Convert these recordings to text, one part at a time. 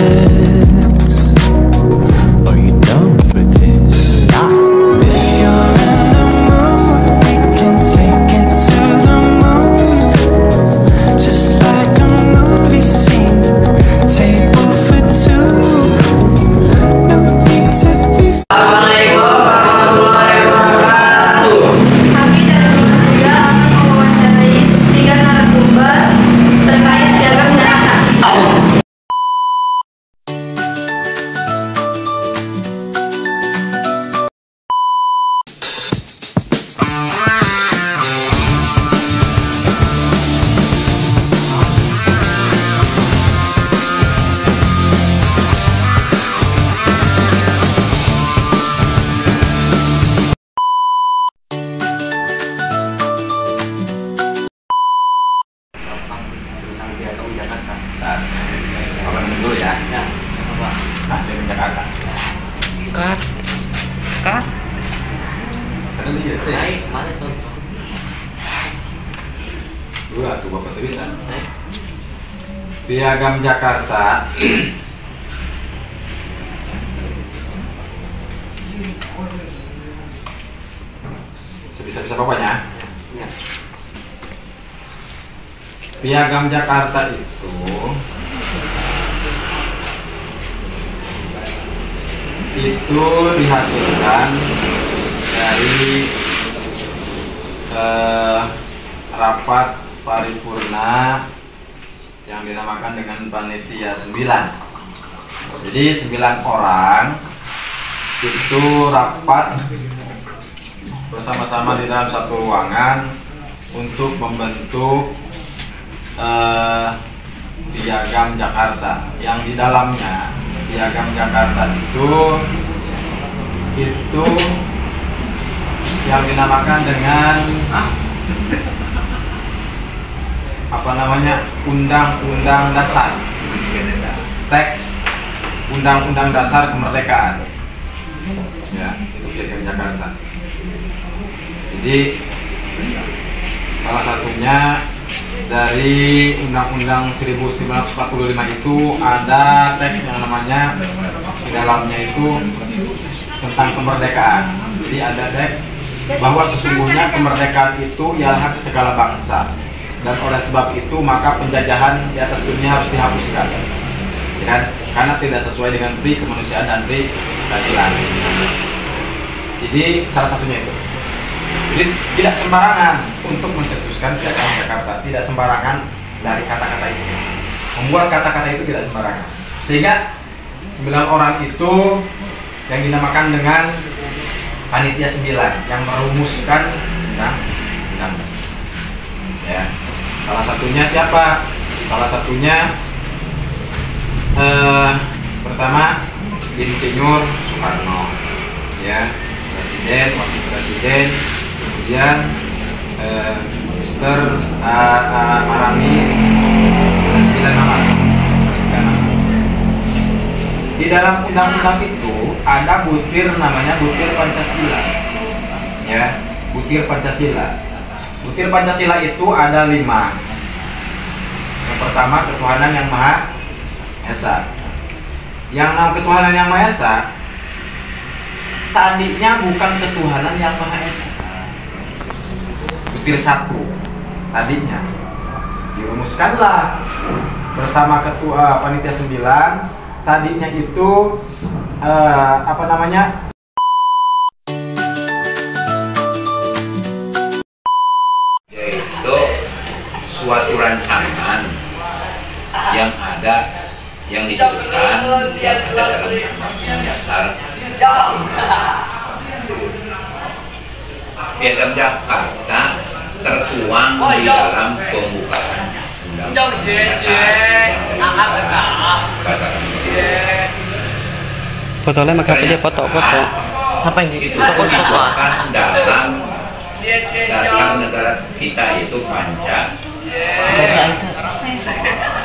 this? Are you down for this? If you're in the mood, we can take it to the moon. Just like a movie scene, table for two. No need to be. Kami dalam juga akan mewawancarai 3 narasumber terkait Piagam Jakarta. Tentang Piagam Jakarta. Abang dulu ya. Ya. Piagam Jakarta. Cut. Ada lihat deh. Naik, mana tuh? Dua tuh bapak tulisan. Piagam Jakarta. Sebisa-bisa bapaknya. Ya. Piagam Jakarta itu dihasilkan dari rapat paripurna yang dinamakan dengan panitia 9. Jadi 9 orang itu rapat bersama-sama di dalam satu ruangan untuk membentuk Piagam Jakarta, yang di dalamnya Piagam Jakarta itu yang dinamakan dengan apa namanya, Undang-Undang Dasar, teks Undang-Undang Dasar Kemerdekaan, ya, itu Piagam Jakarta. Jadi salah satunya dari Undang-Undang 1945 itu ada teks yang namanya di dalamnya itu tentang kemerdekaan. Jadi ada teks bahwa sesungguhnya kemerdekaan itu ialah hak segala bangsa, dan oleh sebab itu maka penjajahan di atas dunia harus dihapuskan, ya kan? Karena tidak sesuai dengan pri kemanusiaan dan pri keadilan. Jadi salah satunya itu. Jadi tidak sembarangan untuk mencetuskan Piagam Jakarta, tidak sembarangan dari kata-kata itu. Membuat kata-kata itu tidak sembarangan. Sehingga 9 orang itu yang dinamakan dengan panitia 9 yang merumuskan undang-undang. Ya. Salah satunya siapa? Salah satunya pertama Insinyur Soekarno, ya, presiden, wakil presiden. Kemudian Mr. Maramis, ada 9 nama. Di dalam undang-undang itu ada butir namanya butir Pancasila, ya, butir Pancasila. Butir Pancasila itu ada 5. Yang pertama, ketuhanan yang Maha Esa. Yang nama ketuhanan yang Maha Esa tadinya bukan ketuhanan yang Maha Esa. Butir 1 tadinya dirumuskanlah bersama ketua panitia 9. Tadinya itu apa namanya, yaitu suatu rancangan yang ada, yang diputuskan, yang ada dalam Undang-Undang Dasar. Piagam Jakarta tertuang di dalam pembukaan Undang-Undang Dasar. Fotonya maka dia foto-foto. Apa ini? Itu dibuatkan dalam dasar negara kita itu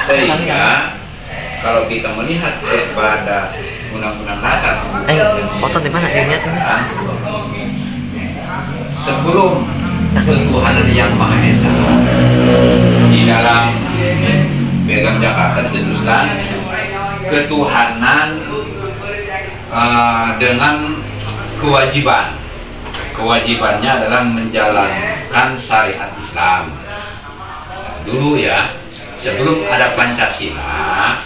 sehingga kalau kita melihat kepada Undang-Undang Dasar foto di mana dia sebelum ketuhanan yang Maha Esa di dalam Piagam Jakarta dicetuskan ketuhanan dengan kewajiban. Kewajibannya adalah menjalankan syariat Islam. Dulu ya, sebelum ada Pancasila,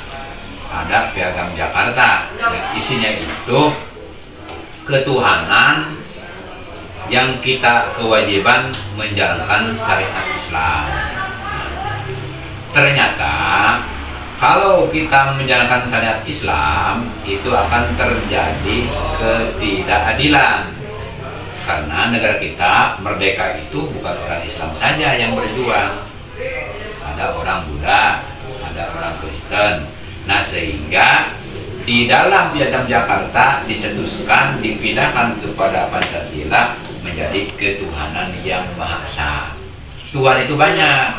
ada Piagam Jakarta. Isinya itu ketuhanan yang kita kewajiban menjalankan syariat Islam. Ternyata kalau kita menjalankan syariat Islam itu akan terjadi ketidakadilan. Karena negara kita merdeka itu bukan orang Islam saja yang berjuang. Ada orang Buddha, ada orang Kristen. Nah, sehingga di dalam Piagam Jakarta dicetuskan, dipindahkan kepada Pancasila menjadi ketuhanan yang Maha Esa. Tuhan itu banyak.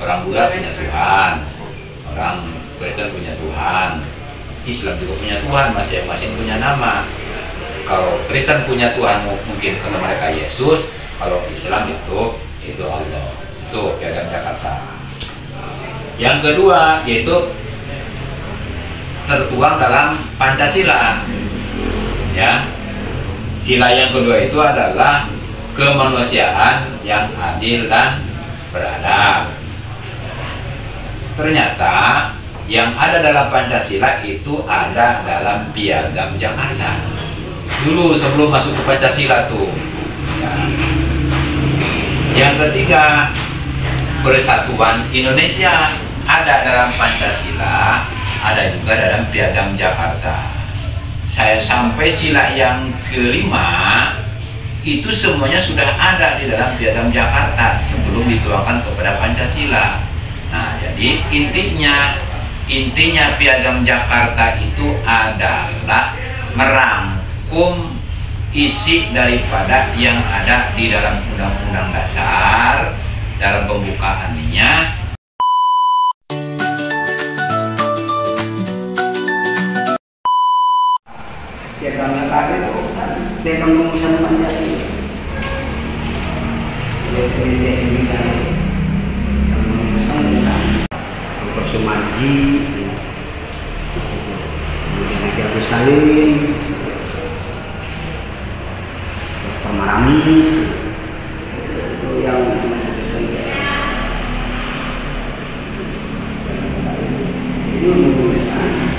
Orang Buddha punya Tuhan, orang Kristen punya Tuhan, Islam juga punya Tuhan, masing-masing punya nama. Kalau Kristen punya Tuhan mungkin kata mereka Yesus, kalau Islam itu Allah. Itu Piagam Jakarta. Yang kedua yaitu tertuang dalam Pancasila. Ya. Sila yang kedua itu adalah kemanusiaan yang adil dan beradab. Ternyata yang ada dalam Pancasila itu ada dalam Piagam Jakarta. Dulu sebelum masuk ke Pancasila tuh. Ya. Yang ketiga, Persatuan Indonesia ada dalam Pancasila, ada juga dalam Piagam Jakarta. Saya sampai sila yang kelima itu semuanya sudah ada di dalam Piagam Jakarta sebelum dituangkan kepada Pancasila. Nah, jadi intinya Piagam Jakarta itu adalah merangkum isi daripada yang ada di dalam Undang-Undang Dasar dalam pembukaannya. Piagam Jakarta itu kan piagam rumusan Pancasila. Dia sembilan yang merumuskan tentang Dr. Sumarji, Nabi Agus Salim, Dr. Maramis, itu yang memutuskan itu merumuskan